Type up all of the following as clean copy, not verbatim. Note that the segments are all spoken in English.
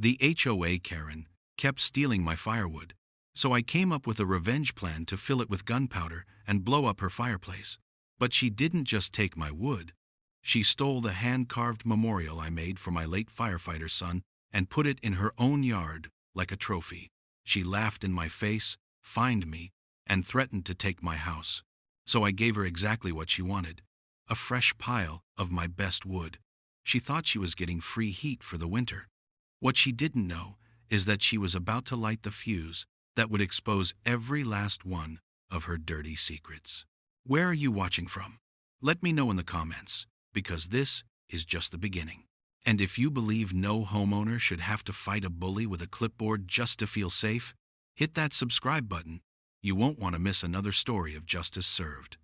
The HOA Karen kept stealing my firewood, so I came up with a revenge plan to fill it with gunpowder and blow up her fireplace. But she didn't just take my wood. She stole the hand-carved memorial I made for my late firefighter son and put it in her own yard like a trophy. She laughed in my face, fined me, and threatened to take my house. So I gave her exactly what she wanted, a fresh pile of my best wood. She thought she was getting free heat for the winter. What she didn't know is that she was about to light the fuse that would expose every last one of her dirty secrets. Where are you watching from? Let me know in the comments, because this is just the beginning. And if you believe no homeowner should have to fight a bully with a clipboard just to feel safe, hit that subscribe button. You won't want to miss another story of justice served.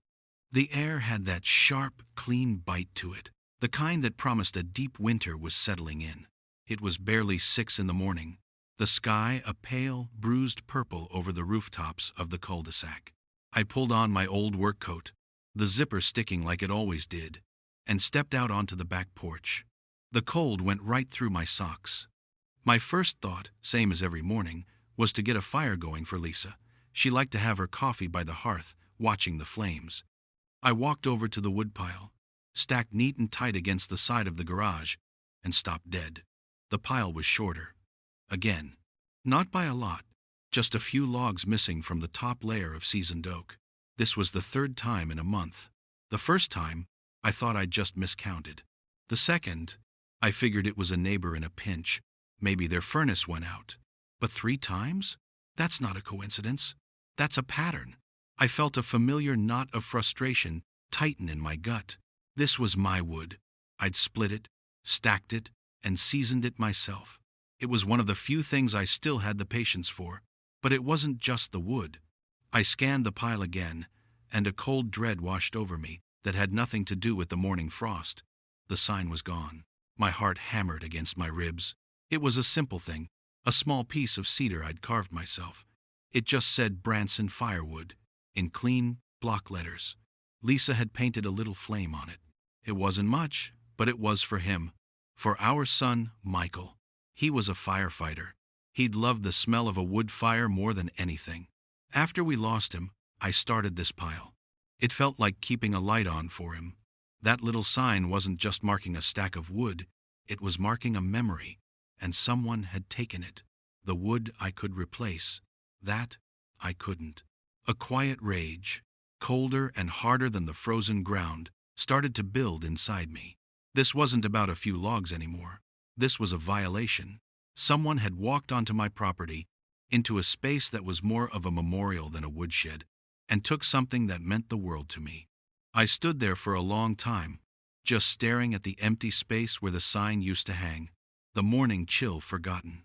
The air had that sharp, clean bite to it, the kind that promised a deep winter was settling in. It was barely 6 in the morning, the sky a pale, bruised purple over the rooftops of the cul-de-sac. I pulled on my old work coat, the zipper sticking like it always did, and stepped out onto the back porch. The cold went right through my socks. My first thought, same as every morning, was to get a fire going for Lisa. She liked to have her coffee by the hearth, watching the flames. I walked over to the woodpile, stacked neat and tight against the side of the garage, and stopped dead. The pile was shorter. Again. Not by a lot, just a few logs missing from the top layer of seasoned oak. This was the third time in a month. The first time, I thought I'd just miscounted. The second, I figured it was a neighbor in a pinch. Maybe their furnace went out. But 3 times? That's not a coincidence. That's a pattern. I felt a familiar knot of frustration tighten in my gut. This was my wood. I'd split it, stacked it, and seasoned it myself. It was one of the few things I still had the patience for. But it wasn't just the wood. I scanned the pile again, and a cold dread washed over me that had nothing to do with the morning frost. The sign was gone. My heart hammered against my ribs. It was a simple thing, a small piece of cedar I'd carved myself. It just said Branson Firewood, in clean block letters. Lisa had painted a little flame on it. It wasn't much, but it was for him. For our son, Michael. He was a firefighter. He'd loved the smell of a wood fire more than anything. After we lost him, I started this pile. It felt like keeping a light on for him. That little sign wasn't just marking a stack of wood, it was marking a memory, and someone had taken it. The wood I could replace. That I couldn't. A quiet rage, colder and harder than the frozen ground, started to build inside me. This wasn't about a few logs anymore. This was a violation. Someone had walked onto my property, into a space that was more of a memorial than a woodshed, and took something that meant the world to me. I stood there for a long time, just staring at the empty space where the sign used to hang, the morning chill forgotten.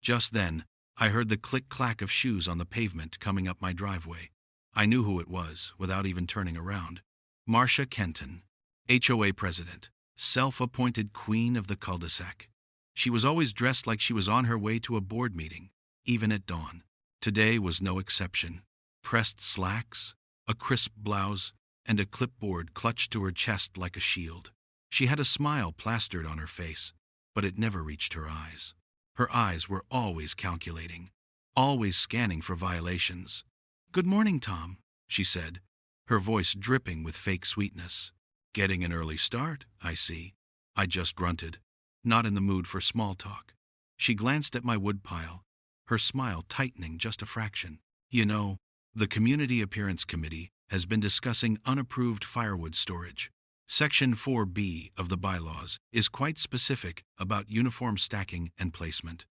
Just then, I heard the click-clack of shoes on the pavement coming up my driveway. I knew who it was, without even turning around. Marcia Kenton, HOA president, self-appointed queen of the cul-de-sac. She was always dressed like she was on her way to a board meeting, even at dawn. Today was no exception. Pressed slacks, a crisp blouse, and a clipboard clutched to her chest like a shield. She had a smile plastered on her face, but it never reached her eyes. Her eyes were always calculating, always scanning for violations. "Good morning, Tom," she said, her voice dripping with fake sweetness. "Getting an early start, I see." I just grunted, not in the mood for small talk. She glanced at my woodpile, her smile tightening just a fraction. "You know, the Community Appearance Committee has been discussing unapproved firewood storage. Section 4B of the bylaws is quite specific about uniform stacking and placement.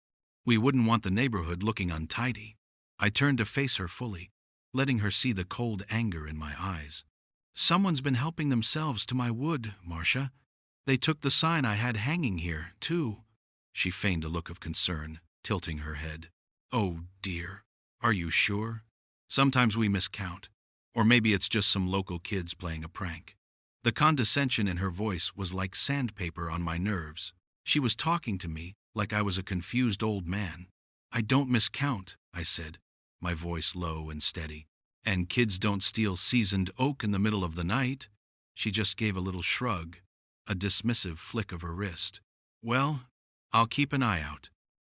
We wouldn't want the neighborhood looking untidy." I turned to face her fully, letting her see the cold anger in my eyes. "Someone's been helping themselves to my wood, Marcia. They took the sign I had hanging here, too." She feigned a look of concern, tilting her head. "Oh, dear. Are you sure? Sometimes we miscount. Or maybe it's just some local kids playing a prank." The condescension in her voice was like sandpaper on my nerves. She was talking to me like I was a confused old man. "I don't miscount," I said, my voice low and steady. "And kids don't steal seasoned oak in the middle of the night." She just gave a little shrug, a dismissive flick of her wrist. "Well, I'll keep an eye out.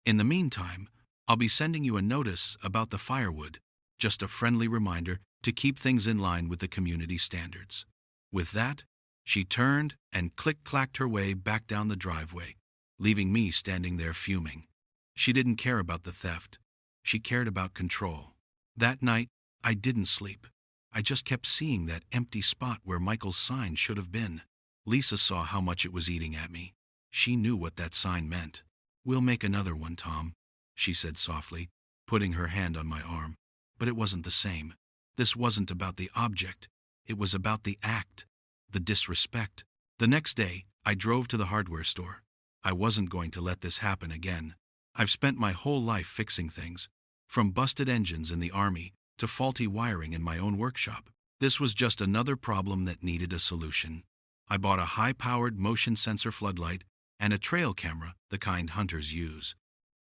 In the meantime, I'll be sending you a notice about the firewood, just a friendly reminder to keep things in line with the community standards." With that, she turned and click-clacked her way back down the driveway, leaving me standing there fuming. She didn't care about the theft. She cared about control. That night, I didn't sleep. I just kept seeing that empty spot where Michael's sign should have been. Lisa saw how much it was eating at me. She knew what that sign meant. "We'll make another one, Tom," she said softly, putting her hand on my arm. But it wasn't the same. This wasn't about the object. It was about the act, the disrespect. The next day, I drove to the hardware store. I wasn't going to let this happen again. I've spent my whole life fixing things, from busted engines in the army to faulty wiring in my own workshop. This was just another problem that needed a solution. I bought a high-powered motion sensor floodlight and a trail camera, the kind hunters use.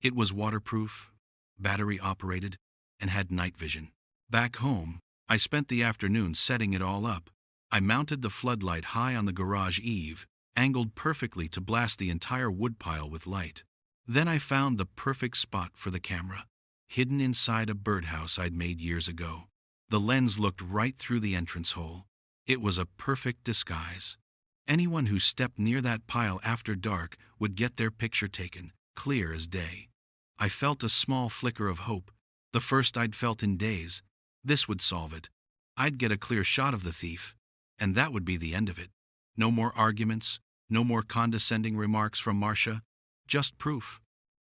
It was waterproof, battery-operated, and had night vision. Back home, I spent the afternoon setting it all up. I mounted the floodlight high on the garage eave, angled perfectly to blast the entire woodpile with light. Then I found the perfect spot for the camera, hidden inside a birdhouse I'd made years ago. The lens looked right through the entrance hole. It was a perfect disguise. Anyone who stepped near that pile after dark would get their picture taken, clear as day. I felt a small flicker of hope, the first I'd felt in days. This would solve it. I'd get a clear shot of the thief, and that would be the end of it. No more arguments, no more condescending remarks from Marcia, just proof.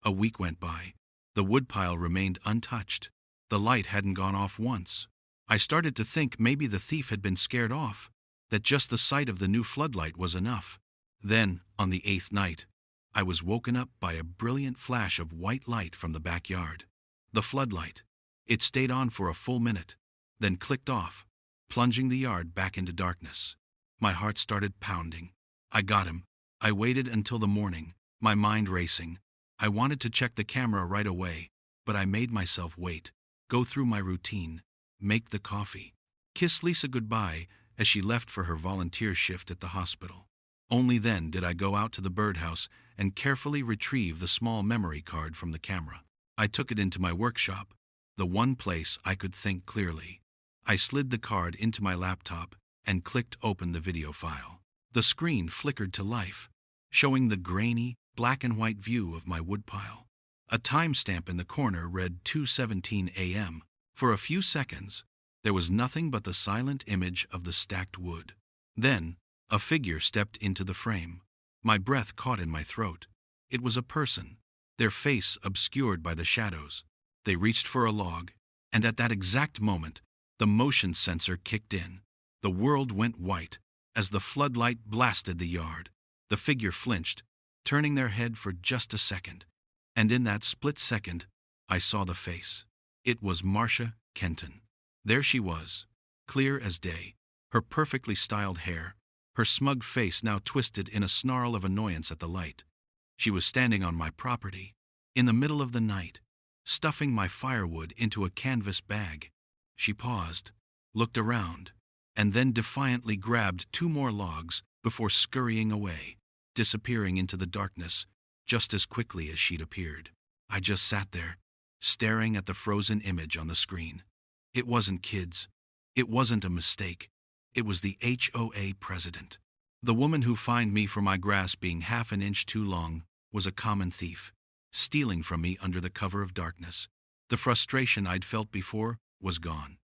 A week went by. The woodpile remained untouched. The light hadn't gone off once. I started to think maybe the thief had been scared off, that just the sight of the new floodlight was enough. Then, on the 8th night, I was woken up by a brilliant flash of white light from the backyard. The floodlight. It stayed on for a full minute, then clicked off, plunging the yard back into darkness. My heart started pounding. I got him. I waited until the morning, my mind racing. I wanted to check the camera right away, but I made myself wait, go through my routine, make the coffee, kiss Lisa goodbye as she left for her volunteer shift at the hospital. Only then did I go out to the birdhouse and carefully retrieve the small memory card from the camera. I took it into my workshop, the one place I could think clearly. I slid the card into my laptop and clicked open the video file. The screen flickered to life, showing the grainy, black and white view of my woodpile. A timestamp in the corner read 2:17 a.m. For a few seconds, there was nothing but the silent image of the stacked wood. Then, a figure stepped into the frame. My breath caught in my throat. It was a person, their face obscured by the shadows. They reached for a log, and at that exact moment, the motion sensor kicked in. The world went white as the floodlight blasted the yard. The figure flinched, turning their head for just a second. And in that split second, I saw the face. It was Marcia Kenton. There she was, clear as day, her perfectly styled hair, her smug face now twisted in a snarl of annoyance at the light. She was standing on my property, in the middle of the night, stuffing my firewood into a canvas bag. She paused, looked around, and then defiantly grabbed 2 more logs before scurrying away, disappearing into the darkness just as quickly as she'd appeared. I just sat there, staring at the frozen image on the screen. It wasn't kids. It wasn't a mistake. It was the HOA president. The woman who fined me for my grass being half an inch too long was a common thief, stealing from me under the cover of darkness. The frustration I'd felt before was gone.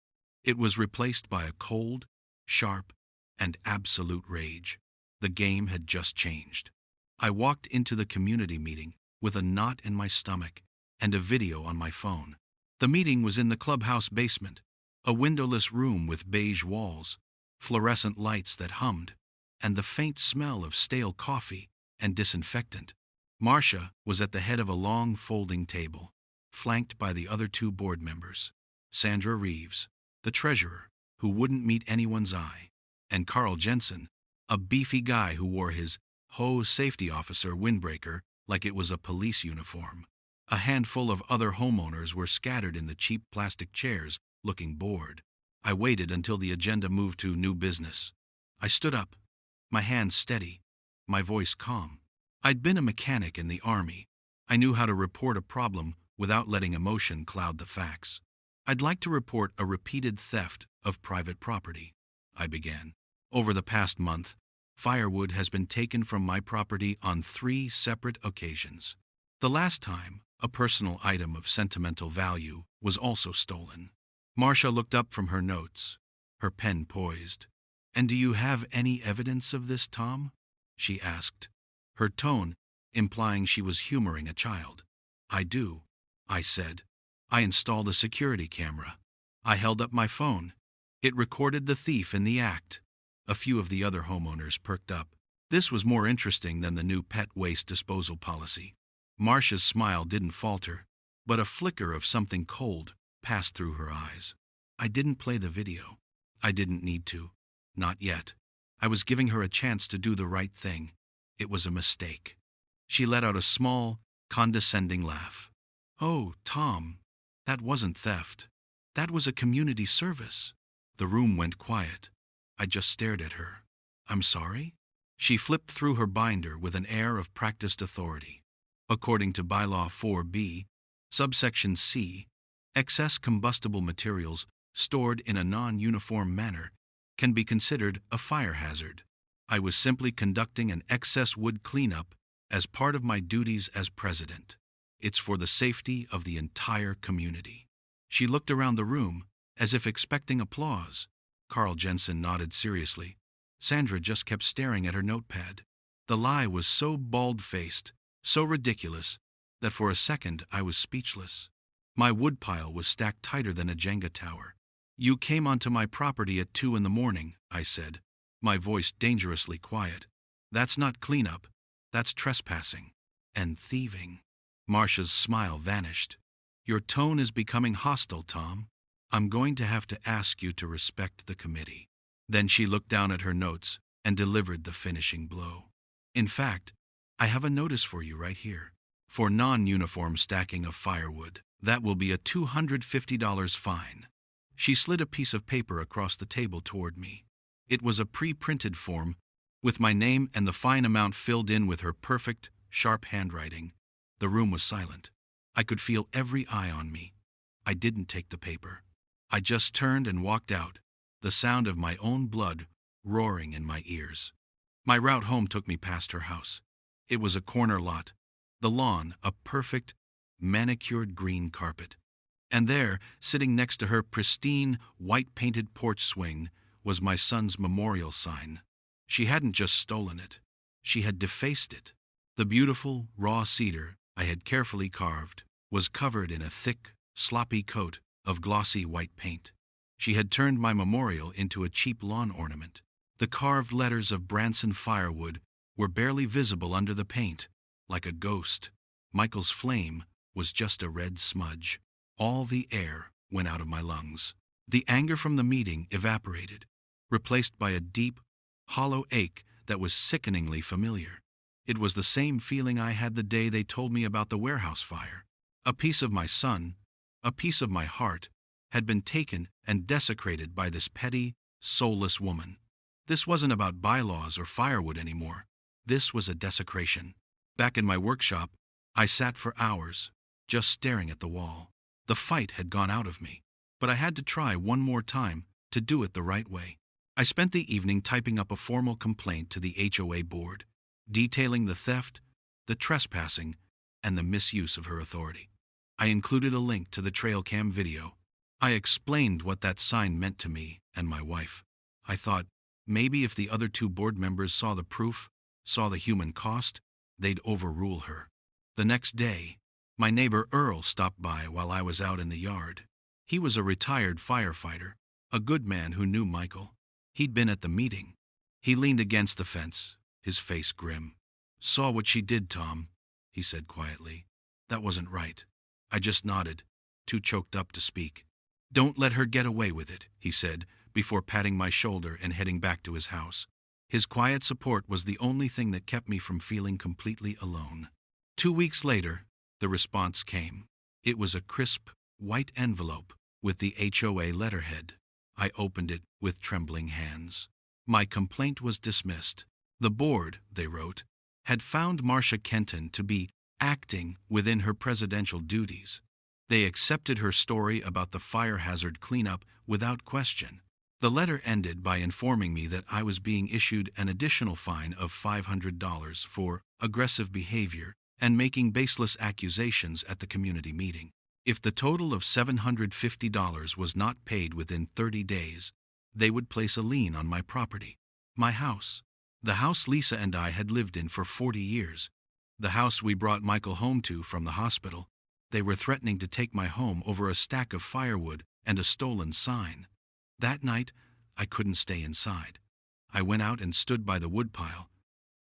It was replaced by a cold, sharp, and absolute rage. The game had just changed. I walked into the community meeting with a knot in my stomach and a video on my phone. The meeting was in the clubhouse basement, a windowless room with beige walls, fluorescent lights that hummed, and the faint smell of stale coffee and disinfectant. Marcia was at the head of a long folding table, flanked by the other 2 board members, Sandra Reeves, the treasurer, who wouldn't meet anyone's eye, and Carl Jensen, a beefy guy who wore his HOA safety officer windbreaker like it was a police uniform. A handful of other homeowners were scattered in the cheap plastic chairs, looking bored. I waited until the agenda moved to new business. I stood up, my hands steady, my voice calm. I'd been a mechanic in the army. I knew how to report a problem without letting emotion cloud the facts. I'd like to report a repeated theft of private property, I began. Over the past month, firewood has been taken from my property on 3 separate occasions. The last time, a personal item of sentimental value was also stolen. Marcia looked up from her notes, her pen poised. "And do you have any evidence of this, Tom?" she asked, her tone implying she was humoring a child. "I do," I said. "I installed a security camera. I held up my phone. It recorded the thief in the act." A few of the other homeowners perked up. This was more interesting than the new pet waste disposal policy. Marcia's smile didn't falter, but a flicker of something cold passed through her eyes. I didn't play the video. I didn't need to. Not yet. I was giving her a chance to do the right thing. It was a mistake. She let out a small, condescending laugh. "Oh, Tom, that wasn't theft. That was a community service." The room went quiet. I just stared at her. "I'm sorry?" She flipped through her binder with an air of practiced authority. According to Bylaw 4B, subsection C, excess combustible materials stored in a non-uniform manner can be considered a fire hazard. I was simply conducting an excess wood cleanup as part of my duties as president. It's for the safety of the entire community. She looked around the room as if expecting applause. Carl Jensen nodded seriously. Sandra just kept staring at her notepad. The lie was so bald-faced, so ridiculous, that for a second I was speechless. My woodpile was stacked tighter than a Jenga tower. "You came onto my property at 2 in the morning, I said, my voice dangerously quiet. "That's not cleanup. That's trespassing. And thieving." Marcia's smile vanished. "Your tone is becoming hostile, Tom. I'm going to have to ask you to respect the committee." Then she looked down at her notes and delivered the finishing blow. "In fact, I have a notice for you right here. For non-uniform stacking of firewood, that will be a $250 fine." She slid a piece of paper across the table toward me. It was a pre-printed form with my name and the fine amount filled in with her perfect, sharp handwriting. The room was silent. I could feel every eye on me. I didn't take the paper. I just turned and walked out, the sound of my own blood roaring in my ears. My route home took me past her house. It was a corner lot, the lawn a perfect, manicured green carpet. And there, sitting next to her pristine, white-painted porch swing, was my son's memorial sign. She hadn't just stolen it. She had defaced it. The beautiful, raw cedar I had carefully carved was covered in a thick, sloppy coat of glossy white paint. She had turned my memorial into a cheap lawn ornament. The carved letters of Branson Firewood were barely visible under the paint, like a ghost. Michael's flame was just a red smudge. All the air went out of my lungs. The anger from the meeting evaporated, replaced by a deep, hollow ache that was sickeningly familiar. It was the same feeling I had the day they told me about the warehouse fire. A piece of my son, a piece of my heart, had been taken and desecrated by this petty, soulless woman. This wasn't about bylaws or firewood anymore. This was a desecration. Back in my workshop, I sat for hours, just staring at the wall. The fight had gone out of me, but I had to try one more time to do it the right way. I spent the evening typing up a formal complaint to the HOA board, detailing the theft, the trespassing, and the misuse of her authority. I included a link to the trail cam video. I explained what that sign meant to me and my wife. I thought, maybe if the other 2 board members saw the proof, saw the human cost, they'd overrule her. The next day, my neighbor Earl stopped by while I was out in the yard. He was a retired firefighter, a good man who knew Michael. He'd been at the meeting. He leaned against the fence, his face grim. "Saw what she did, Tom," he said quietly. "That wasn't right." I just nodded, too choked up to speak. "Don't let her get away with it," he said, before patting my shoulder and heading back to his house. His quiet support was the only thing that kept me from feeling completely alone. 2 weeks later, the response came. It was a crisp, white envelope with the HOA letterhead. I opened it with trembling hands. My complaint was dismissed. The board, they wrote, had found Marcia Kenton to be acting within her presidential duties. They accepted her story about the fire hazard cleanup without question. The letter ended by informing me that I was being issued an additional fine of $500 for aggressive behavior and making baseless accusations at the community meeting. If the total of $750 was not paid within 30 days, they would place a lien on my property, my house. The house Lisa and I had lived in for 40 years. The house we brought Michael home to from the hospital. They were threatening to take my home over a stack of firewood and a stolen sign. That night, I couldn't stay inside. I went out and stood by the woodpile.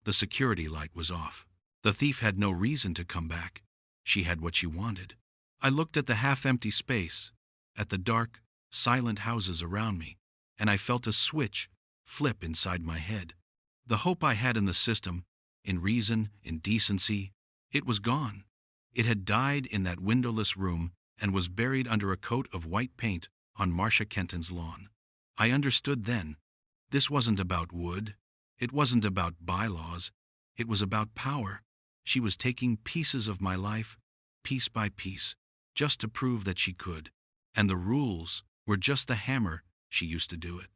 The security light was off. The thief had no reason to come back. She had what she wanted. I looked at the half-empty space, at the dark, silent houses around me, and I felt a switch flip inside my head. The hope I had in the system, in reason, in decency, it was gone. It had died in that windowless room and was buried under a coat of white paint on Marcia Kenton's lawn. I understood then. This wasn't about wood. It wasn't about bylaws. It was about power. She was taking pieces of my life, piece by piece, just to prove that she could. And the rules were just the hammer she used to do it.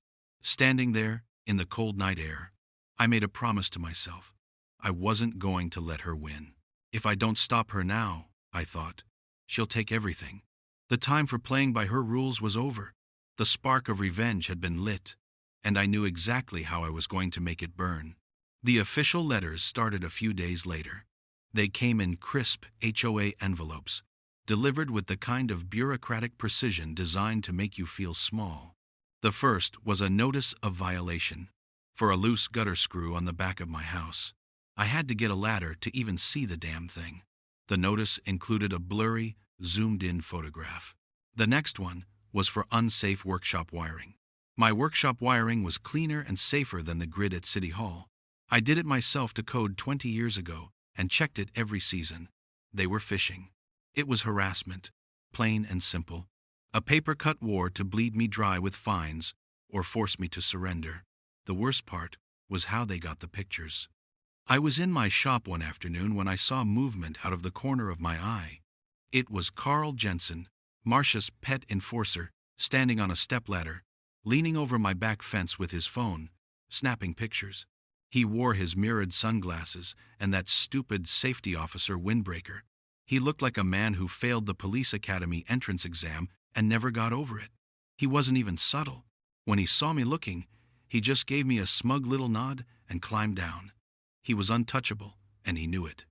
Standing there in the cold night air, I made a promise to myself. I wasn't going to let her win. If I don't stop her now, I thought, she'll take everything. The time for playing by her rules was over. The spark of revenge had been lit, and I knew exactly how I was going to make it burn. The official letters started a few days later. They came in crisp HOA envelopes, delivered with the kind of bureaucratic precision designed to make you feel small. The first was a notice of violation for a loose gutter screw on the back of my house. I had to get a ladder to even see the damn thing. The notice included a blurry, zoomed-in photograph. The next one was for unsafe workshop wiring. My workshop wiring was cleaner and safer than the grid at City Hall. I did it myself to code 20 years ago and checked it every season. They were fishing. It was harassment, plain and simple. A paper-cut war to bleed me dry with fines or force me to surrender. The worst part was how they got the pictures. I was in my shop one afternoon when I saw movement out of the corner of my eye. It was Carl Jensen, Marcia's pet enforcer, standing on a stepladder, leaning over my back fence with his phone, snapping pictures. He wore his mirrored sunglasses and that stupid safety officer windbreaker. He looked like a man who failed the police academy entrance exam and never got over it. He wasn't even subtle. When he saw me looking, he just gave me a smug little nod and climbed down. He was untouchable, and he knew it.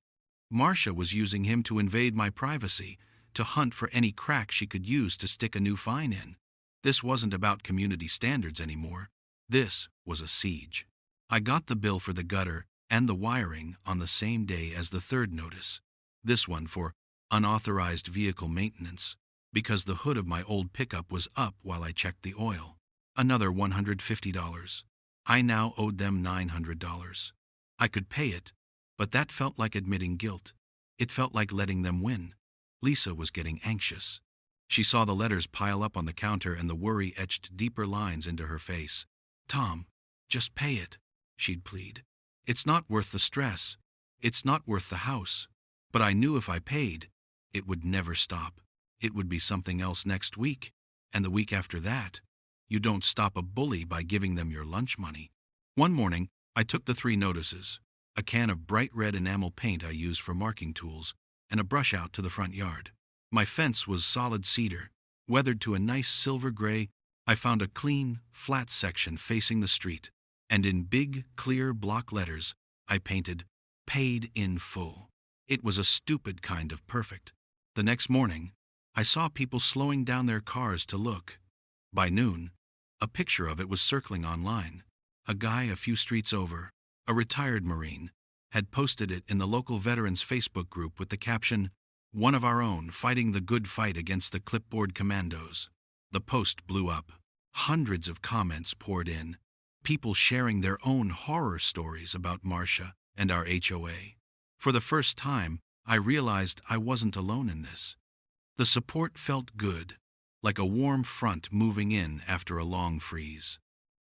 Marcia was using him to invade my privacy, to hunt for any crack she could use to stick a new fine in. This wasn't about community standards anymore. This was a siege. I got the bill for the gutter and the wiring on the same day as the third notice. This one for unauthorized vehicle maintenance, because the hood of my old pickup was up while I checked the oil. Another $150. I now owed them $900. I could pay it, but that felt like admitting guilt. It felt like letting them win. Lisa was getting anxious. She saw the letters pile up on the counter and the worry etched deeper lines into her face. "Tom, just pay it," she'd plead. "It's not worth the stress. It's not worth the house." But I knew if I paid, it would never stop. It would be something else next week, and the week after that. You don't stop a bully by giving them your lunch money. One morning, I took the 3 notices, a can of bright red enamel paint I used for marking tools, and a brush out to the front yard. My fence was solid cedar, weathered to a nice silver gray. I found a clean, flat section facing the street, and in big, clear block letters, I painted, "Paid in full." It was a stupid kind of perfect. The next morning, I saw people slowing down their cars to look. By noon, a picture of it was circling online. A guy a few streets over, a retired Marine, had posted it in the local veterans Facebook group with the caption, "One of our own fighting the good fight against the clipboard commandos." The post blew up. Hundreds of comments poured in, people sharing their own horror stories about Marcia and our HOA. For the first time, I realized I wasn't alone in this. The support felt good, like a warm front moving in after a long freeze.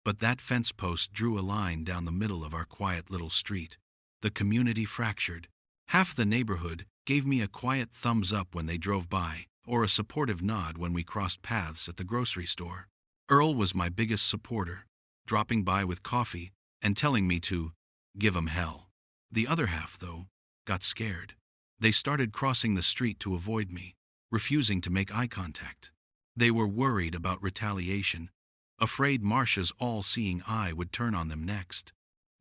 But that fence post drew a line down the middle of our quiet little street. The community fractured. Half the neighborhood gave me a quiet thumbs up when they drove by, or a supportive nod when we crossed paths at the grocery store. Earl was my biggest supporter, dropping by with coffee and telling me to give 'em hell. The other half, though, got scared. They started crossing the street to avoid me, refusing to make eye contact. They were worried about retaliation, afraid Marcia's all-seeing eye would turn on them next.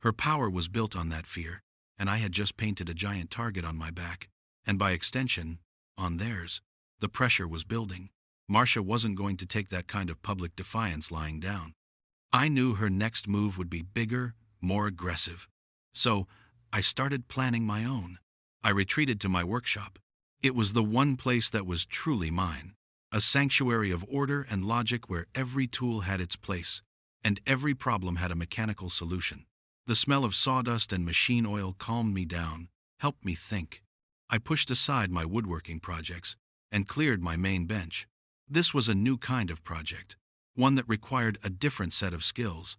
Her power was built on that fear, and I had just painted a giant target on my back, and by extension, on theirs. The pressure was building. Marcia wasn't going to take that kind of public defiance lying down. I knew her next move would be bigger, more aggressive. So, I started planning my own. I retreated to my workshop. It was the one place that was truly mine. A sanctuary of order and logic where every tool had its place, and every problem had a mechanical solution. The smell of sawdust and machine oil calmed me down, helped me think. I pushed aside my woodworking projects and cleared my main bench. This was a new kind of project, one that required a different set of skills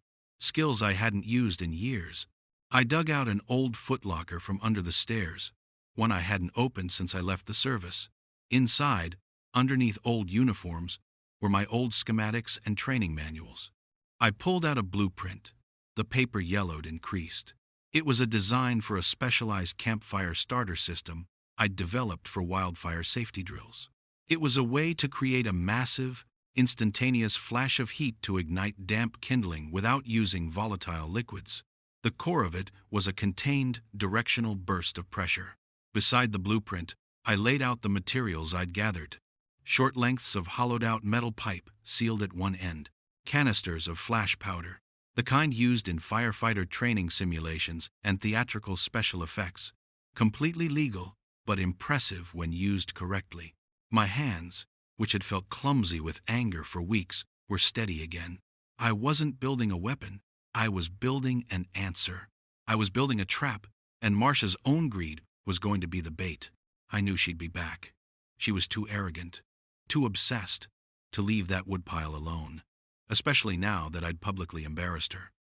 I hadn't used in years. I dug out an old footlocker from under the stairs, one I hadn't opened since I left the service. Inside, underneath old uniforms, were my old schematics and training manuals. I pulled out a blueprint. The paper yellowed and creased. It was a design for a specialized campfire starter system I'd developed for wildfire safety drills. It was a way to create a massive, instantaneous flash of heat to ignite damp kindling without using volatile liquids. The core of it was a contained, directional burst of pressure. Beside the blueprint, I laid out the materials I'd gathered. Short lengths of hollowed-out metal pipe sealed at one end, canisters of flash powder, the kind used in firefighter training simulations and theatrical special effects, completely legal but impressive when used correctly. My hands, which had felt clumsy with anger for weeks, were steady again. I wasn't building a weapon, I was building an answer. I was building a trap, and Marcia's own greed was going to be the bait. I knew she'd be back. She was too arrogant, too obsessed, to leave that woodpile alone, especially now that I'd publicly embarrassed her.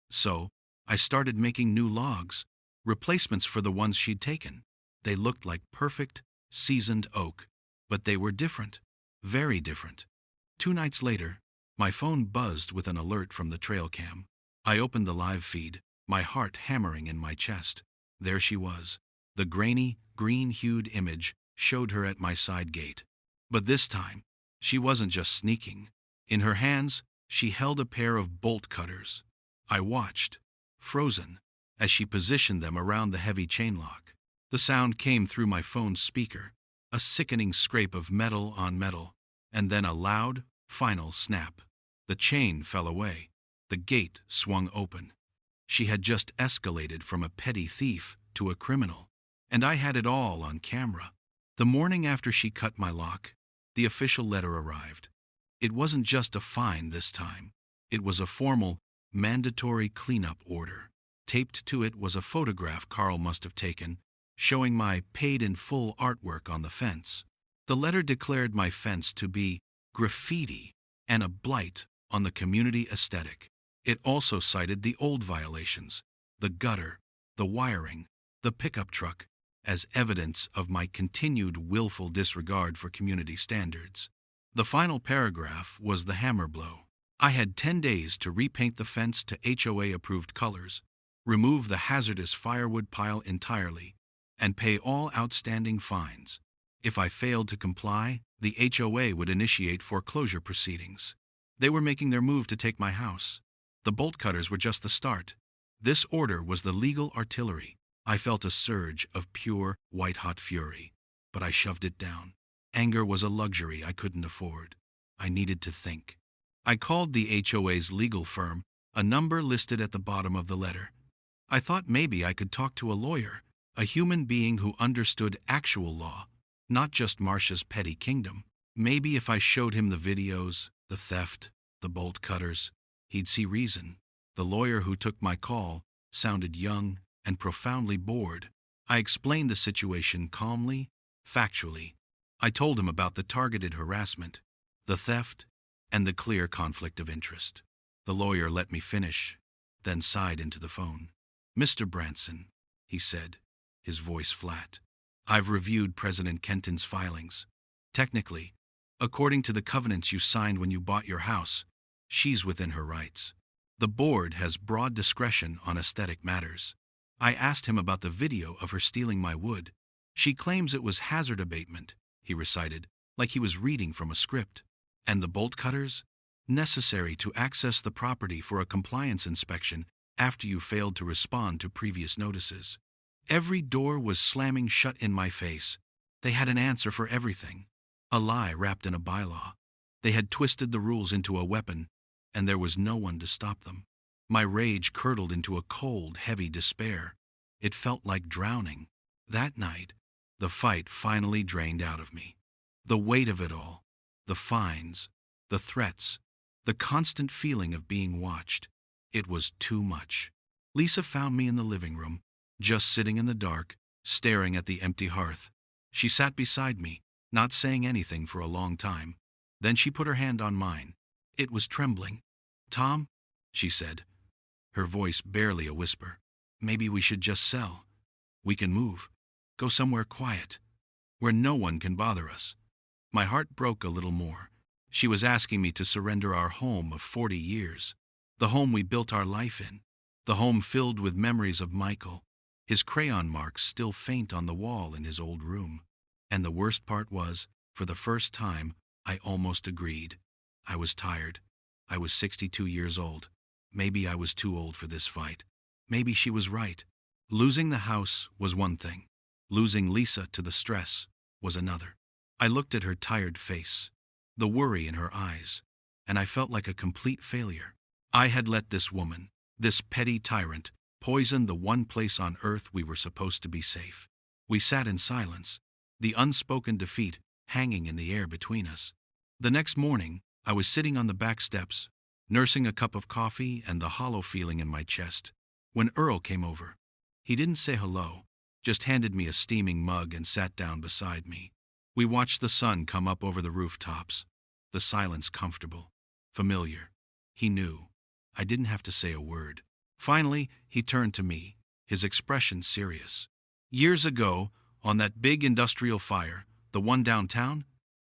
So, I started making new logs, replacements for the ones she'd taken. They looked like perfect, seasoned oak, but they were different, very different. 2 nights later, my phone buzzed with an alert from the trail cam. I opened the live feed, my heart hammering in my chest. There she was. The grainy, green-hued image showed her at my side gate. But this time, she wasn't just sneaking. In her hands, she held a pair of bolt cutters. I watched, frozen, as she positioned them around the heavy chain lock. The sound came through my phone's speaker, a sickening scrape of metal on metal, and then a loud, final snap. The chain fell away. The gate swung open. She had just escalated from a petty thief to a criminal, and I had it all on camera. The morning after she cut my lock, the official letter arrived. It wasn't just a fine this time. It was a formal, mandatory cleanup order. Taped to it was a photograph Carl must have taken, showing my paid-in-full artwork on the fence. The letter declared my fence to be graffiti and a blight on the community aesthetic. It also cited the old violations, the gutter, the wiring, the pickup truck, as evidence of my continued willful disregard for community standards. The final paragraph was the hammer blow. I had 10 days to repaint the fence to HOA-approved colors, remove the hazardous firewood pile entirely, and pay all outstanding fines. If I failed to comply, the HOA would initiate foreclosure proceedings. They were making their move to take my house. The bolt cutters were just the start. This order was the legal artillery. I felt a surge of pure, white-hot fury, but I shoved it down. Anger was a luxury I couldn't afford. I needed to think. I called the HOA's legal firm, a number listed at the bottom of the letter. I thought maybe I could talk to a lawyer, a human being who understood actual law, not just Marcia's petty kingdom. Maybe if I showed him the videos, the theft, the bolt cutters, he'd see reason. The lawyer who took my call sounded young and profoundly bored. I explained the situation calmly, factually. I told him about the targeted harassment, the theft, and the clear conflict of interest. The lawyer let me finish, then sighed into the phone. "Mr. Branson," he said, his voice flat, I've reviewed President Kenton's filings. Technically, according to the covenants you signed when you bought your house, she's within her rights. The board has broad discretion on aesthetic matters. I asked him about the video of her stealing my wood. She claims it was hazard abatement, he recited, like he was reading from a script. And the bolt cutters? Necessary to access the property for a compliance inspection after you failed to respond to previous notices. Every door was slamming shut in my face. They had an answer for everything. A lie wrapped in a bylaw. They had twisted the rules into a weapon, and there was no one to stop them. My rage curdled into a cold, heavy despair. It felt like drowning. That night, the fight finally drained out of me. The weight of it all, the fines, the threats, the constant feeling of being watched. It was too much. Lisa found me in the living room, just sitting in the dark, staring at the empty hearth. She sat beside me, not saying anything for a long time. Then she put her hand on mine. It was trembling. "Tom," she said, her voice barely a whisper, "maybe we should just sell. We can move. Go somewhere quiet, where no one can bother us." My heart broke a little more. She was asking me to surrender our home of 40 years, the home we built our life in, the home filled with memories of Michael, his crayon marks still faint on the wall in his old room. And the worst part was, for the first time, I almost agreed. I was tired. I was 62 years old. Maybe I was too old for this fight. Maybe she was right. Losing the house was one thing. Losing Lisa to the stress was another. I looked at her tired face, the worry in her eyes, and I felt like a complete failure. I had let this woman, this petty tyrant, poison the one place on earth we were supposed to be safe. We sat in silence, the unspoken defeat hanging in the air between us. The next morning, I was sitting on the back steps, nursing a cup of coffee and the hollow feeling in my chest, when Earl came over. He didn't say hello, just handed me a steaming mug and sat down beside me. We watched the sun come up over the rooftops, the silence comfortable, familiar. He knew. I didn't have to say a word. Finally, he turned to me, his expression serious. "Years ago, on that big industrial fire, the one downtown,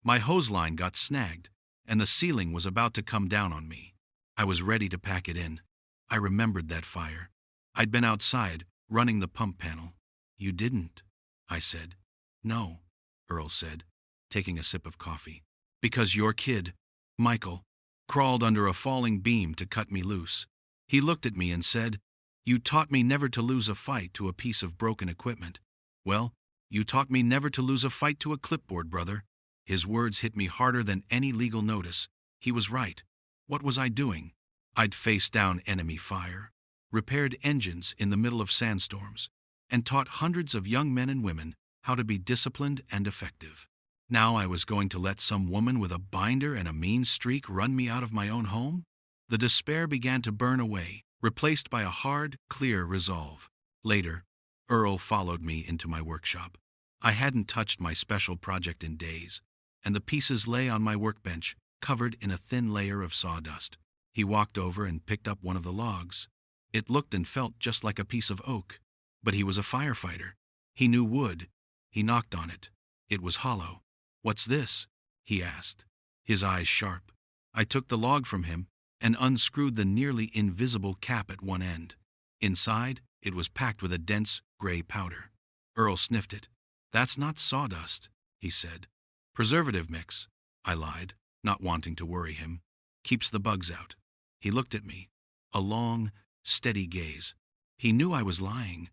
my hose line got snagged, and the ceiling was about to come down on me. I was ready to pack it in. I remembered that fire. I'd been outside, running the pump panel." "You didn't," I said. "No," Earl said, taking a sip of coffee. "Because your kid, Michael, crawled under a falling beam to cut me loose. He looked at me and said, 'You taught me never to lose a fight to a piece of broken equipment. Well, you taught me never to lose a fight to a clipboard, brother.' His words hit me harder than any legal notice. He was right. What was I doing? I'd faced down enemy fire, repaired engines in the middle of sandstorms, and taught hundreds of young men and women how to be disciplined and effective. Now I was going to let some woman with a binder and a mean streak run me out of my own home? The despair began to burn away, replaced by a hard, clear resolve. Later, Earl followed me into my workshop. I hadn't touched my special project in days, and the pieces lay on my workbench, covered in a thin layer of sawdust. He walked over and picked up one of the logs. It looked and felt just like a piece of oak, but he was a firefighter. He knew wood. He knocked on it. It was hollow. "What's this?" he asked, his eyes sharp. I took the log from him and unscrewed the nearly invisible cap at one end. Inside, it was packed with a dense, gray powder. Earl sniffed it. "That's not sawdust," he said. "Preservative mix," I lied, not wanting to worry him. "Keeps the bugs out." He looked at me, a long, steady gaze. He knew I was lying,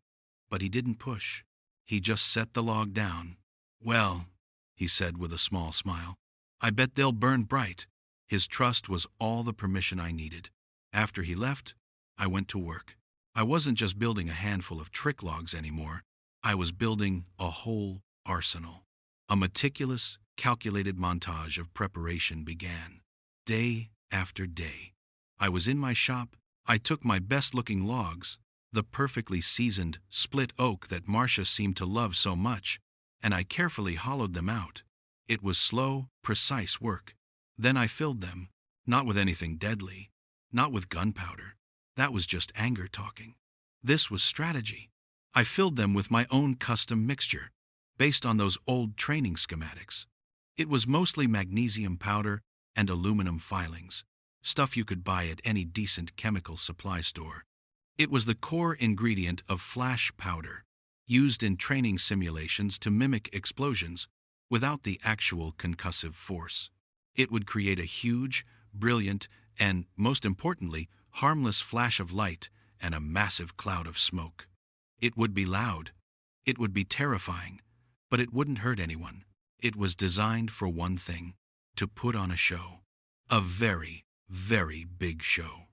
but he didn't push. He just set the log down. "Well," he said with a small smile, "I bet they'll burn bright." His trust was all the permission I needed. After he left, I went to work. I wasn't just building a handful of trick logs anymore. I was building a whole arsenal. A meticulous, calculated montage of preparation began. Day after day. I was in my shop. I took my best-looking logs, the perfectly seasoned split oak that Marcia seemed to love so much, and I carefully hollowed them out. It was slow, precise work. Then I filled them, not with anything deadly, not with gunpowder. That was just anger talking. This was strategy. I filled them with my own custom mixture, based on those old training schematics. It was mostly magnesium powder and aluminum filings, stuff you could buy at any decent chemical supply store. It was the core ingredient of flash powder, used in training simulations to mimic explosions without the actual concussive force. It would create a huge, brilliant, and, most importantly, harmless flash of light and a massive cloud of smoke. It would be loud. It would be terrifying. But it wouldn't hurt anyone. It was designed for one thing: to put on a show. A very, very big show.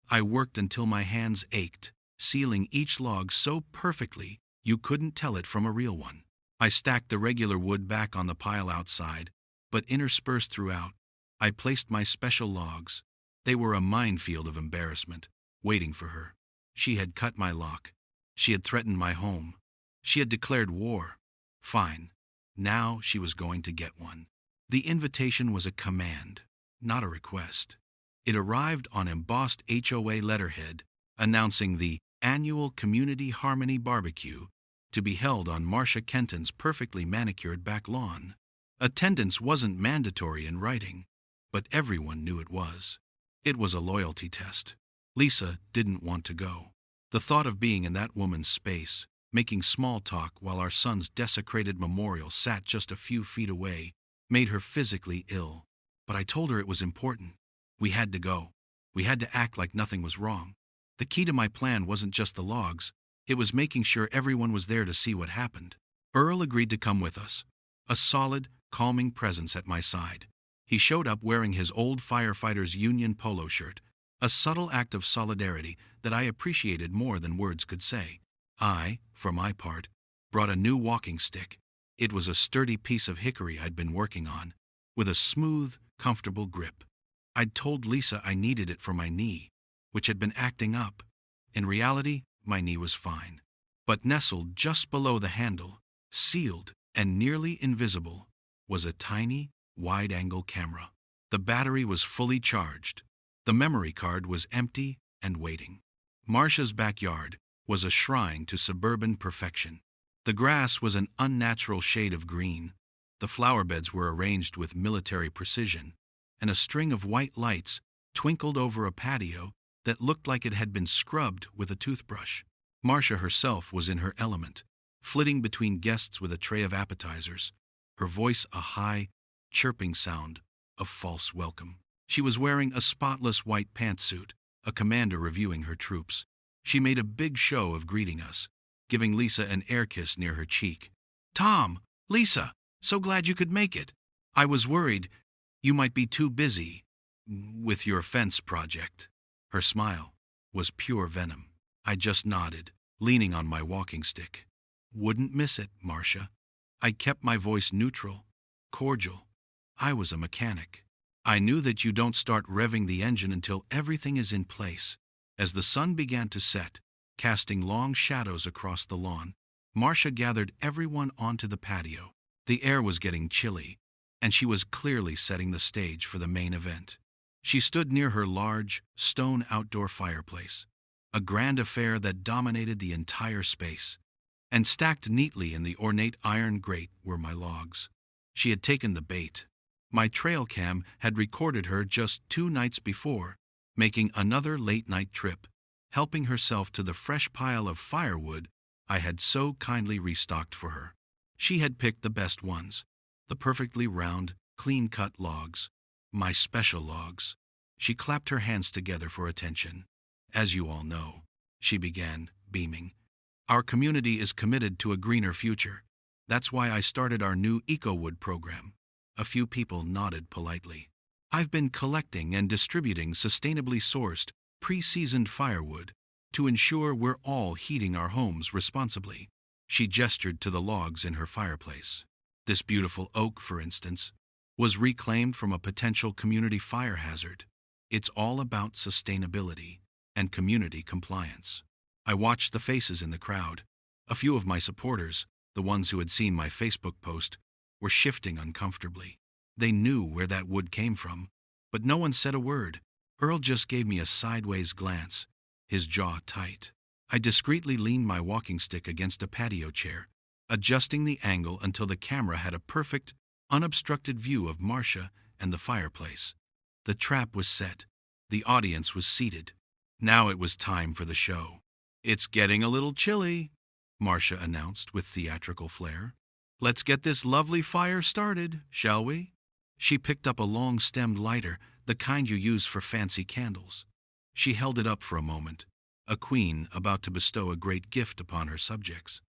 I worked until my hands ached, sealing each log so perfectly you couldn't tell it from a real one. I stacked the regular wood back on the pile outside, but interspersed throughout, I placed my special logs. They were a minefield of embarrassment, waiting for her. She had cut my lock. She had threatened my home. She had declared war. Fine. Now she was going to get one. The invitation was a command, not a request. It arrived on embossed HOA letterhead announcing the annual Community Harmony Barbecue to be held on Marcia Kenton's perfectly manicured back lawn. Attendance wasn't mandatory in writing, but everyone knew it was. It was a loyalty test. Lisa didn't want to go. The thought of being in that woman's space, making small talk while our son's desecrated memorial sat just a few feet away, made her physically ill. But I told her it was important. We had to go. We had to act like nothing was wrong. The key to my plan wasn't just the logs. It was making sure everyone was there to see what happened. Earl agreed to come with us, a solid, calming presence at my side. He showed up wearing his old firefighter's union polo shirt, a subtle act of solidarity that I appreciated more than words could say. I, for my part, brought a new walking stick. It was a sturdy piece of hickory I'd been working on, with a smooth, comfortable grip. I'd told Lisa I needed it for my knee, which had been acting up. In reality, my knee was fine. But nestled just below the handle, sealed and nearly invisible, was a tiny, wide-angle camera. The battery was fully charged. The memory card was empty and waiting. Marcia's backyard was a shrine to suburban perfection. The grass was an unnatural shade of green. The flower beds were arranged with military precision, and a string of white lights twinkled over a patio that looked like it had been scrubbed with a toothbrush. Marcia herself was in her element, flitting between guests with a tray of appetizers, her voice a high, chirping sound of false welcome. She was wearing a spotless white pantsuit, a commander reviewing her troops. She made a big show of greeting us, giving Lisa an air kiss near her cheek. "Tom, Lisa, so glad you could make it. I was worried you might be too busy with your fence project." Her smile was pure venom. I just nodded, leaning on my walking stick. "Wouldn't miss it, Marcia." I kept my voice neutral, cordial. I was a mechanic. I knew that you don't start revving the engine until everything is in place. As the sun began to set, casting long shadows across the lawn, Marcia gathered everyone onto the patio. The air was getting chilly, and she was clearly setting the stage for the main event. She stood near her large, stone outdoor fireplace, a grand affair that dominated the entire space, and stacked neatly in the ornate iron grate were my logs. She had taken the bait. My trail cam had recorded her just 2 nights before, making another late-night trip, helping herself to the fresh pile of firewood I had so kindly restocked for her. She had picked the best ones, the perfectly round, clean-cut logs, my special logs. She clapped her hands together for attention. "As you all know," she began, beaming, "our community is committed to a greener future. That's why I started our new EcoWood program." A few people nodded politely. "I've been collecting and distributing sustainably sourced, pre-seasoned firewood to ensure we're all heating our homes responsibly." She gestured to the logs in her fireplace. This beautiful oak, for instance, was reclaimed from a potential community fire hazard. It's all about sustainability and community compliance. I watched the faces in the crowd. A few of my supporters, the ones who had seen my Facebook post, were shifting uncomfortably. They knew where that wood came from, but no one said a word. Earl just gave me a sideways glance, his jaw tight. I discreetly leaned my walking stick against a patio chair, adjusting the angle until the camera had a perfect, unobstructed view of Marcia and the fireplace. The trap was set. The audience was seated. Now it was time for the show. "It's getting a little chilly," Marcia announced with theatrical flair. "Let's get this lovely fire started, shall we?" She picked up a long-stemmed lighter, the kind you use for fancy candles. She held it up for a moment, a queen about to bestow a great gift upon her subjects.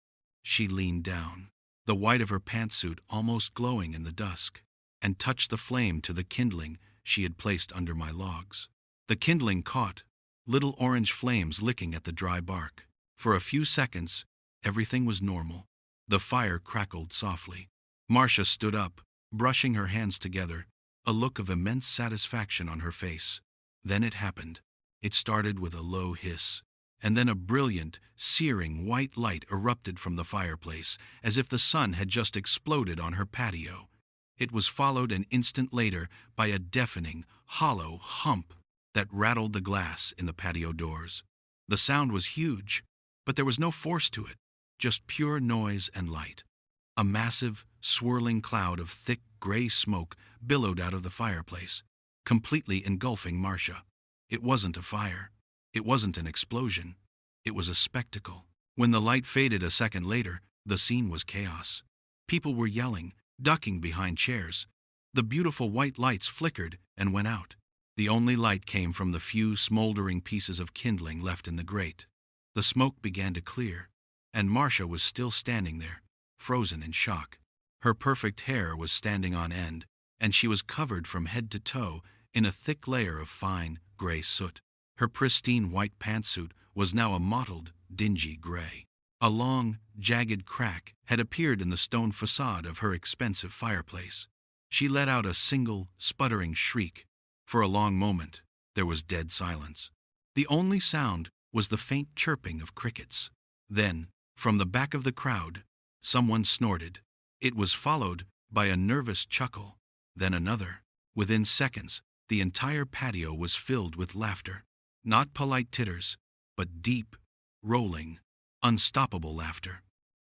She leaned down, the white of her pantsuit almost glowing in the dusk, and touched the flame to the kindling she had placed under my logs. The kindling caught, little orange flames licking at the dry bark. For a few seconds, everything was normal. The fire crackled softly. Marcia stood up, brushing her hands together, a look of immense satisfaction on her face. Then it happened. It started with a low hiss, and then a brilliant, searing white light erupted from the fireplace, as if the sun had just exploded on her patio. It was followed an instant later by a deafening, hollow hump that rattled the glass in the patio doors. The sound was huge, but there was no force to it, just pure noise and light. A massive, swirling cloud of thick gray smoke billowed out of the fireplace, completely engulfing Marcia. It wasn't a fire. It wasn't an explosion. It was a spectacle. When the light faded a second later, the scene was chaos. People were yelling, ducking behind chairs. The beautiful white lights flickered and went out. The only light came from the few smoldering pieces of kindling left in the grate. The smoke began to clear, and Marcia was still standing there, frozen in shock. Her perfect hair was standing on end, and she was covered from head to toe in a thick layer of fine, gray soot. Her pristine white pantsuit was now a mottled, dingy gray. A long, jagged crack had appeared in the stone facade of her expensive fireplace. She let out a single, sputtering shriek. For a long moment, there was dead silence. The only sound was the faint chirping of crickets. Then, from the back of the crowd, someone snorted. It was followed by a nervous chuckle, then another. Within seconds, the entire patio was filled with laughter. Not polite titters, but deep, rolling, unstoppable laughter.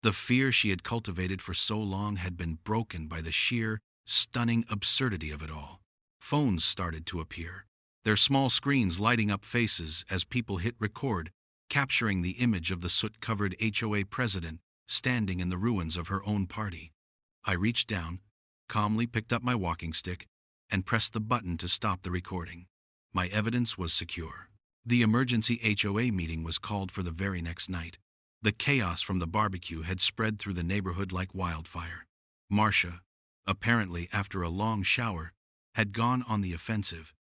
The fear she had cultivated for so long had been broken by the sheer, stunning absurdity of it all. Phones started to appear, their small screens lighting up faces as people hit record, capturing the image of the soot-covered HOA president standing in the ruins of her own party. I reached down, calmly picked up my walking stick, and pressed the button to stop the recording. My evidence was secure. The emergency HOA meeting was called for the very next night. The chaos from the barbecue had spread through the neighborhood like wildfire. Marcia, apparently after a long shower, had gone on the offensive.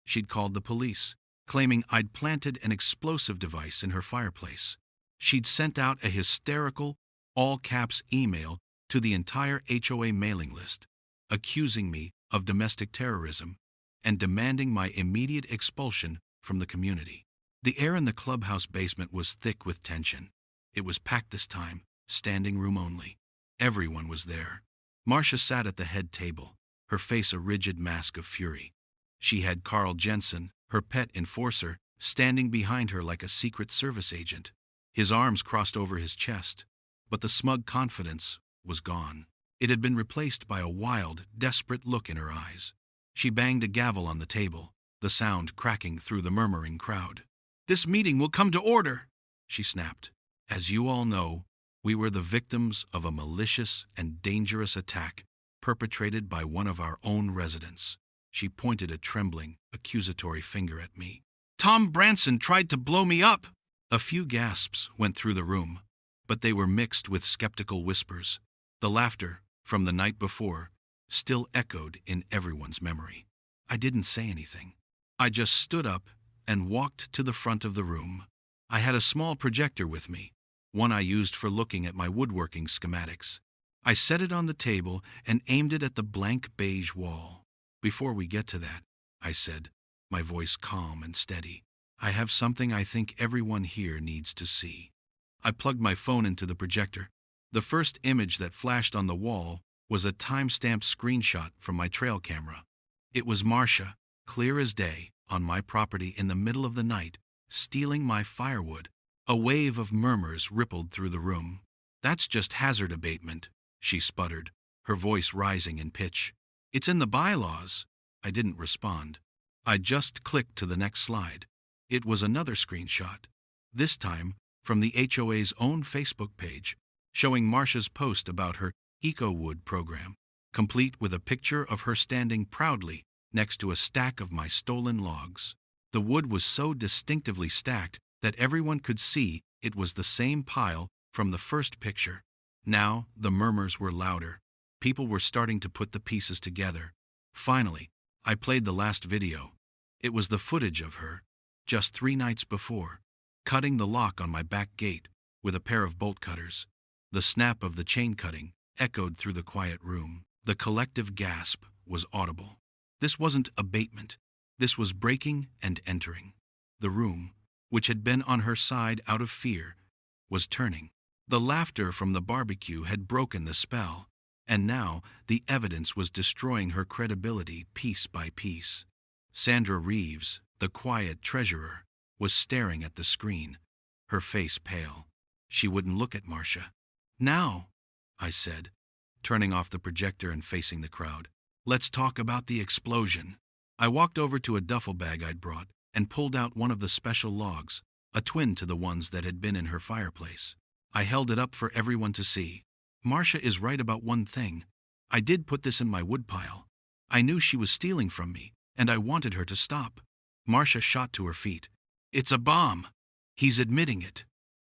She'd called the police, claiming I'd planted an explosive device in her fireplace. She'd sent out a hysterical, all-caps email to the entire HOA mailing list, accusing me of domestic terrorism and demanding my immediate expulsion from the community. The air in the clubhouse basement was thick with tension. It was packed this time, standing room only. Everyone was there. Marcia sat at the head table, her face a rigid mask of fury. She had Carl Jensen, her pet enforcer, standing behind her like a Secret Service agent. His arms crossed over his chest, but the smug confidence was gone. It had been replaced by a wild, desperate look in her eyes. She banged a gavel on the table, the sound cracking through the murmuring crowd. "This meeting will come to order," she snapped. "As you all know, we were the victims of a malicious and dangerous attack perpetrated by one of our own residents." She pointed a trembling, accusatory finger at me. "Tom Branson tried to blow me up." A few gasps went through the room, but they were mixed with skeptical whispers. The laughter from the night before still echoed in everyone's memory. I didn't say anything. I just stood up and walked to the front of the room. I had a small projector with me, one I used for looking at my woodworking schematics. I set it on the table and aimed it at the blank beige wall. "Before we get to that," I said, my voice calm and steady, "I have something I think everyone here needs to see." I plugged my phone into the projector. The first image that flashed on the wall was a time-stamped screenshot from my trail camera. It was Marcia, clear as day, on my property in the middle of the night, stealing my firewood. A wave of murmurs rippled through the room. That's just hazard abatement, she sputtered, her voice rising in pitch. It's in the bylaws. I didn't respond. I just clicked to the next slide. It was another screenshot, this time from the HOA's own Facebook page, showing Marcia's post about her EcoWood program, complete with a picture of her standing proudly next to a stack of my stolen logs. The wood was so distinctively stacked that everyone could see it was the same pile from the first picture. Now the murmurs were louder. People were starting to put the pieces together. Finally, I played the last video. It was the footage of her, just 3 nights before, cutting the lock on my back gate with a pair of bolt cutters. The snap of the chain cutting echoed through the quiet room. The collective gasp was audible. This wasn't abatement. This was breaking and entering. The room, which had been on her side out of fear, was turning. The laughter from the barbecue had broken the spell, and now the evidence was destroying her credibility piece by piece. Sandra Reeves, the quiet treasurer, was staring at the screen, her face pale. She wouldn't look at Marcia. "Now," I said, turning off the projector and facing the crowd, "let's talk about the explosion." I walked over to a duffel bag I'd brought and pulled out one of the special logs, a twin to the ones that had been in her fireplace. I held it up for everyone to see. "Marcia is right about one thing. I did put this in my woodpile. I knew she was stealing from me, and I wanted her to stop." Marcia shot to her feet. "It's a bomb. He's admitting it.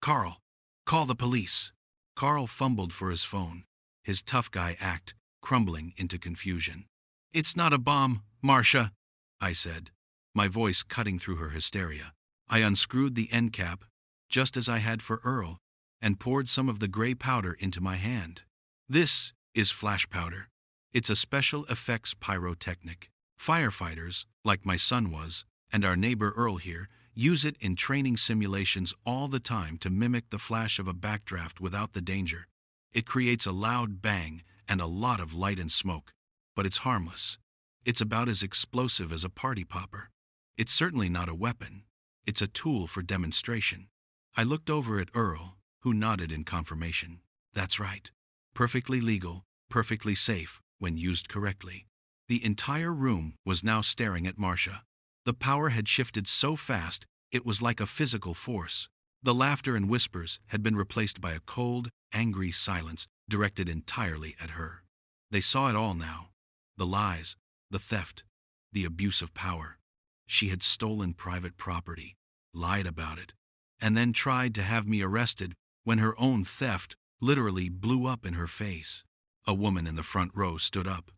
Carl, call the police." Carl fumbled for his phone, his tough guy act crumbling into confusion. "It's not a bomb, Marcia," I said, my voice cutting through her hysteria. I unscrewed the end cap, just as I had for Earl, and poured some of the gray powder into my hand. "This is flash powder. It's a special effects pyrotechnic. Firefighters, like my son was, and our neighbor Earl here, use it in training simulations all the time to mimic the flash of a backdraft without the danger. It creates a loud bang and a lot of light and smoke, but it's harmless. It's about as explosive as a party popper. It's certainly not a weapon. It's a tool for demonstration." I looked over at Earl, who nodded in confirmation. "That's right. Perfectly legal, perfectly safe when used correctly." The entire room was now staring at Marcia. The power had shifted so fast, it was like a physical force. The laughter and whispers had been replaced by a cold, angry silence directed entirely at her. They saw it all now. The lies, the theft, the abuse of power. She had stolen private property, lied about it, and then tried to have me arrested when her own theft literally blew up in her face. A woman in the front row stood up.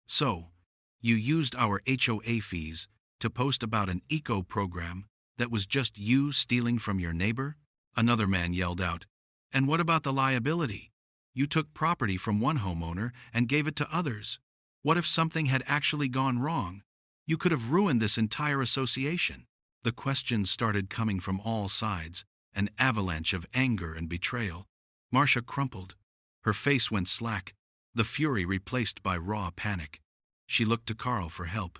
"So, you used our HOA fees to post about an eco program that was just you stealing from your neighbor?" Another man yelled out. "And what about the liability? You took property from one homeowner and gave it to others. What if something had actually gone wrong? You could have ruined this entire association." The questions started coming from all sides, an avalanche of anger and betrayal. Marcia crumpled. Her face went slack, the fury replaced by raw panic. She looked to Carl for help,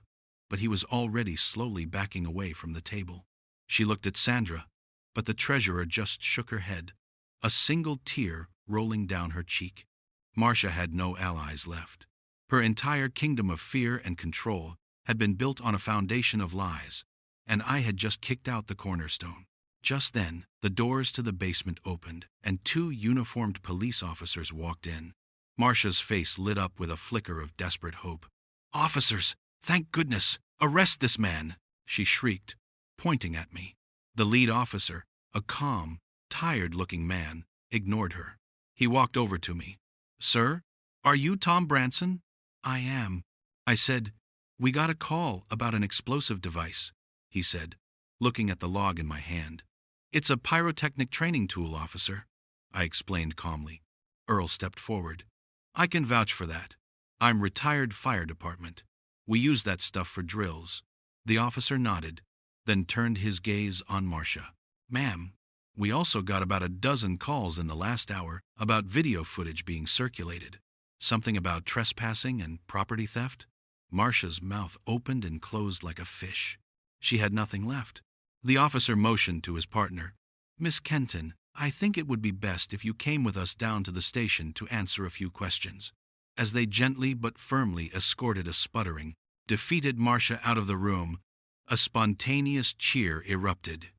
but he was already slowly backing away from the table. She looked at Sandra, but the treasurer just shook her head, a single tear rolling down her cheek. Marcia had no allies left. Her entire kingdom of fear and control had been built on a foundation of lies, and I had just kicked out the cornerstone. Just then, the doors to the basement opened, and 2 uniformed police officers walked in. Marcia's face lit up with a flicker of desperate hope. "Officers, thank goodness! Arrest this man!" she shrieked, pointing at me. The lead officer, a calm, tired-looking man, ignored her. He walked over to me. "Sir, are you Tom Branson?" "I am." I said, "We got a call about an explosive device," he said, looking at the log in my hand. "It's a pyrotechnic training tool, officer," I explained calmly. Earl stepped forward. "I can vouch for that. I'm retired fire department. We use that stuff for drills." The officer nodded, then turned his gaze on Marcia. "Ma'am, we also got about a dozen calls in the last hour about video footage being circulated. Something about trespassing and property theft." Marcia's mouth opened and closed like a fish. She had nothing left. The officer motioned to his partner. "Miss Kenton, I think it would be best if you came with us down to the station to answer a few questions. As they gently but firmly escorted a sputtering, defeated Marcia out of the room, a spontaneous cheer erupted.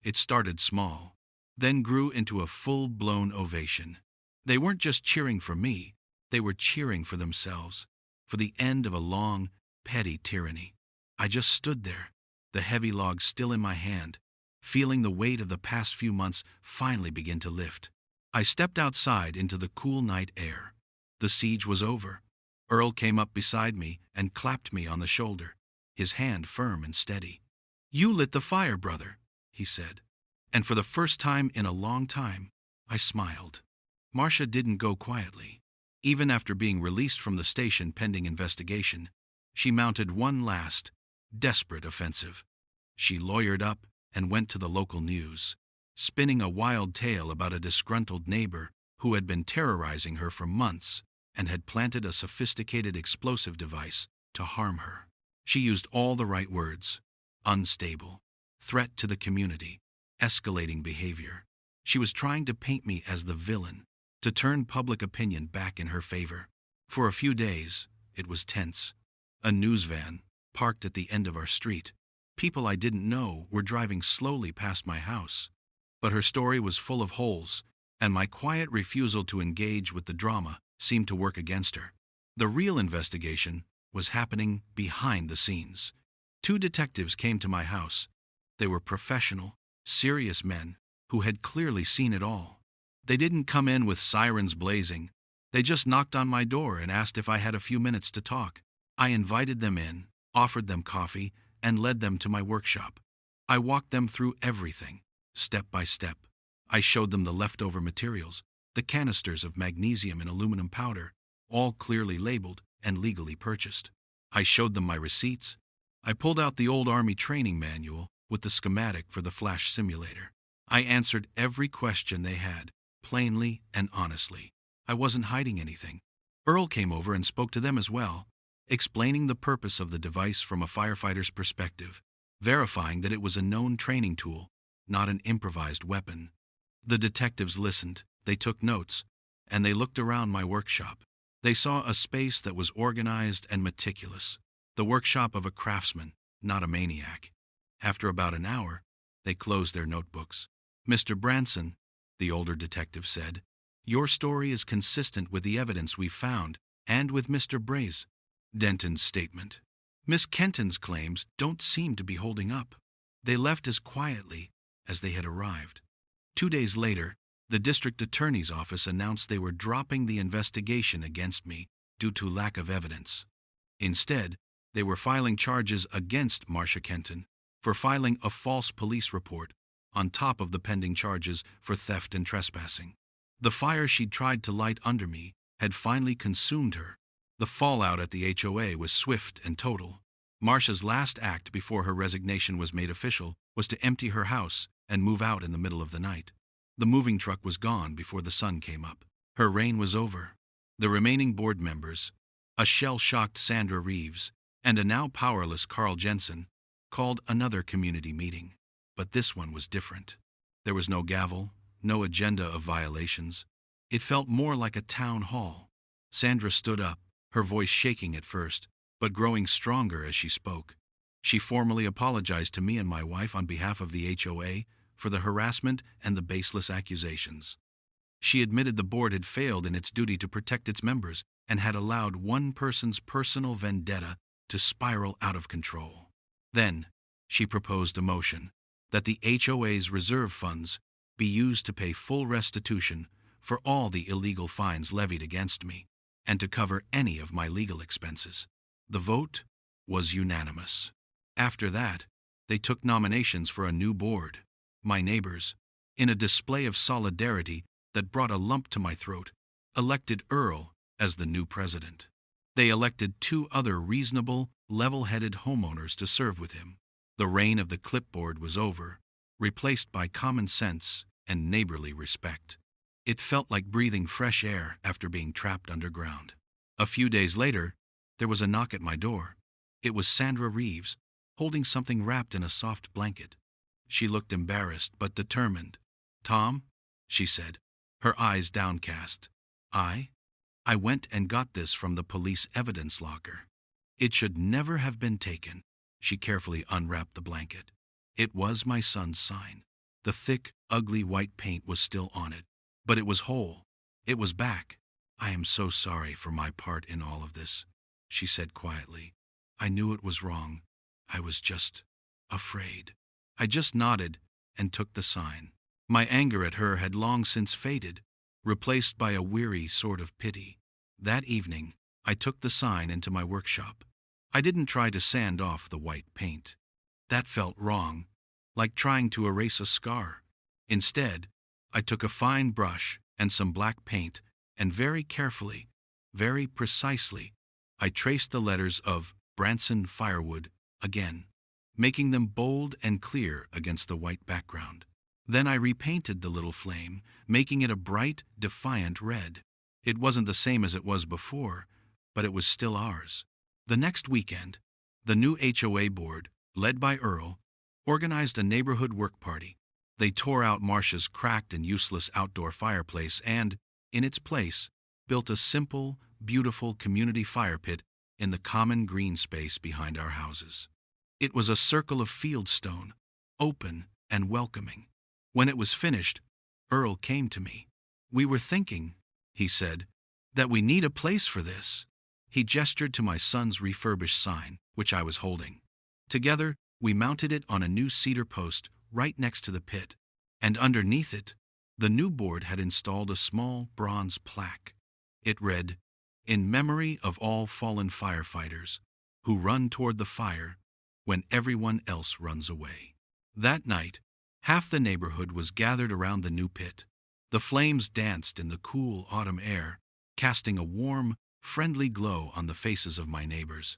It started small, then grew into a full-blown ovation. They weren't just cheering for me, they were cheering for themselves, for the end of a long, petty tyranny. I just stood there, the heavy log still in my hand, feeling the weight of the past few months finally begin to lift. I stepped outside into the cool night air. The siege was over. Earl came up beside me and clapped me on the shoulder, his hand firm and steady. "You lit the fire, brother," he said. And for the first time in a long time, I smiled. Marcia didn't go quietly. Even after being released from the station pending investigation, she mounted one last, desperate offensive. She lawyered up and went to the local news, spinning a wild tale about a disgruntled neighbor who had been terrorizing her for months and had planted a sophisticated explosive device to harm her. She used all the right words: unstable, threat to the community, escalating behavior. She was trying to paint me as the villain, to turn public opinion back in her favor. For a few days, it was tense. A news van, parked at the end of our street. People I didn't know were driving slowly past my house. But her story was full of holes, and my quiet refusal to engage with the drama seemed to work against her. The real investigation was happening behind the scenes. 2 detectives came to my house. They were professional, serious men who had clearly seen it all. They didn't come in with sirens blazing. They just knocked on my door and asked if I had a few minutes to talk. I invited them in, offered them coffee, and led them to my workshop. I walked them through everything, step by step. I showed them the leftover materials, the canisters of magnesium and aluminum powder, all clearly labeled and legally purchased. I showed them my receipts. I pulled out the old Army training manual with the schematic for the flash simulator. I answered every question they had, plainly and honestly. I wasn't hiding anything. Earl came over and spoke to them as well, explaining the purpose of the device from a firefighter's perspective, verifying that it was a known training tool, not an improvised weapon. The detectives listened, they took notes, and they looked around my workshop. They saw a space that was organized and meticulous, the workshop of a craftsman, not a maniac. After about an hour, they closed their notebooks. "Mr. Branson," the older detective said, "your story is consistent with the evidence we found and with Mr. Bray's, Denton's statement. Miss Kenton's claims don't seem to be holding up." They left as quietly as they had arrived. 2 days later, the district attorney's office announced they were dropping the investigation against me due to lack of evidence. Instead, they were filing charges against Marcia Kenton for filing a false police report on top of the pending charges for theft and trespassing. The fire she'd tried to light under me had finally consumed her. The fallout at the HOA was swift and total. Marcia's last act before her resignation was made official was to empty her house and move out in the middle of the night. The moving truck was gone before the sun came up. Her reign was over. The remaining board members, a shell-shocked Sandra Reeves and a now powerless Carl Jensen, called another community meeting. But this one was different. There was no gavel, no agenda of violations. It felt more like a town hall. Sandra stood up, her voice shaking at first, but growing stronger as she spoke. She formally apologized to me and my wife on behalf of the HOA for the harassment and the baseless accusations. She admitted the board had failed in its duty to protect its members and had allowed one person's personal vendetta to spiral out of control. Then, she proposed a motion that the HOA's reserve funds be used to pay full restitution for all the illegal fines levied against me and to cover any of my legal expenses. The vote was unanimous. After that, they took nominations for a new board. My neighbors, in a display of solidarity that brought a lump to my throat, elected Earl as the new president. They elected 2 other reasonable, level-headed homeowners to serve with him. The reign of the clipboard was over, replaced by common sense and neighborly respect. It felt like breathing fresh air after being trapped underground. A few days later, there was a knock at my door. It was Sandra Reeves, holding something wrapped in a soft blanket. She looked embarrassed but determined. "Tom, she said, her eyes downcast. I went and got this from the police evidence locker. It should never have been taken. She carefully unwrapped the blanket. It was my son's sign. The thick, ugly white paint was still on it, but it was whole. It was back. I am so sorry for my part in all of this, she said quietly. I knew it was wrong. I was just afraid. I just nodded and took the sign. My anger at her had long since faded, replaced by a weary sort of pity. That evening, I took the sign into my workshop. I didn't try to sand off the white paint. That felt wrong, like trying to erase a scar. Instead, I took a fine brush and some black paint, and very carefully, very precisely, I traced the letters of Branson Firewood again, making them bold and clear against the white background. Then I repainted the little flame, making it a bright, defiant red. It wasn't the same as it was before, but it was still ours. The next weekend, the new HOA board, led by Earl, organized a neighborhood work party. They tore out Marcia's cracked and useless outdoor fireplace and, in its place, built a simple, beautiful community fire pit in the common green space behind our houses. It was a circle of field stone, open and welcoming. When it was finished, Earl came to me. We were thinking, he said, that we need a place for this. He gestured to my son's refurbished sign, which I was holding. Together, we mounted it on a new cedar post right next to the pit, and underneath it, the new board had installed a small bronze plaque. It read, "In memory of all fallen firefighters who run toward the fire when everyone else runs away." That night, half the neighborhood was gathered around the new pit. The flames danced in the cool autumn air, casting a warm, friendly glow on the faces of my neighbors.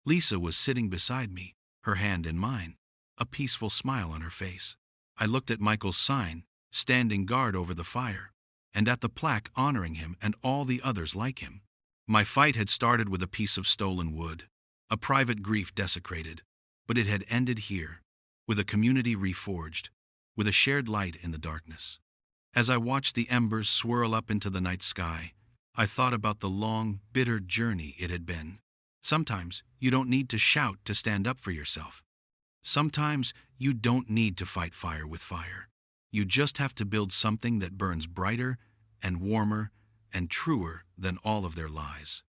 Lisa was sitting beside me, her hand in mine, a peaceful smile on her face. I looked at Michael's sign, standing guard over the fire, and at the plaque honoring him and all the others like him. My fight had started with a piece of stolen wood, a private grief desecrated, but it had ended here, with a community reforged, with a shared light in the darkness. As I watched the embers swirl up into the night sky, I thought about the long, bitter journey it had been. Sometimes you don't need to shout to stand up for yourself. Sometimes you don't need to fight fire with fire. You just have to build something that burns brighter and warmer and truer than all of their lies.